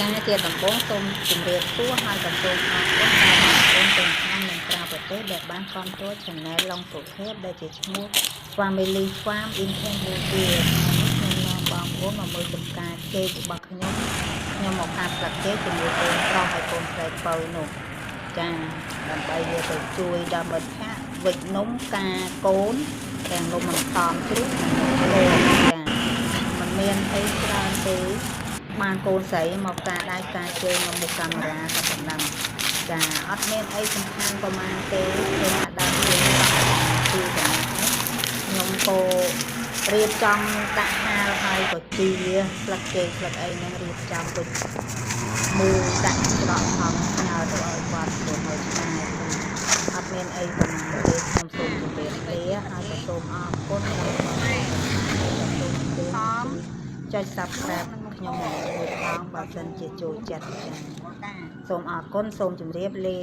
ការជាដំបូងសូមជម្រាបសួរហើយក៏សូមអរគុណដល់បងប្អូនទាំងក្នុងនិងក្រៅប្រទេសដែលបានគាំទ្រ Channel ឡុងសុខភាពដែលជាឈ្មោះ Family Farm in Cambodia ខ្ញុំនាំបងប្អូនមកមើលចំការចេករបស់ខ្ញុំមកកាត់ស្លឹកចេកជាមួយកូនប្រុសហើយកូនស្រីបើនោះចាដើម្បីវាទៅជួយដល់មិត្តភក្តិវិច្ចនំការកូនទាំងនំមិនខំជ្រុះចាមិនមានអីច្រើនទេបានកូនស្រីមកការដៃការជើងមកមុខកាមេរ៉ាក៏ប៉ុណ្ណឹងចាអត់មានអីសំខាន់ប្រហែលទេខ្ញុំអាចដើរជួយគឺខ្ញុំក៏រៀបចំដាក់ហាលហើយក៏ជាស្លឹកចេកស្លឹកអីហ្នឹងរៀបចំដូចមូលដាក់ច្រកហងផ្ញើទៅឲ្យគាត់ចូលមកឆ្ងាយអត់មានអីប្រហែលទេខ្ញុំសូមជម្រាបលាហើយក៏សូមអរគុណដល់បងប្អូនចុច Subscribe ខ្ញុំមួយផងបើសិនជាចូលចិត្តចា៎សូមអរគុណសូមជម្រាបលា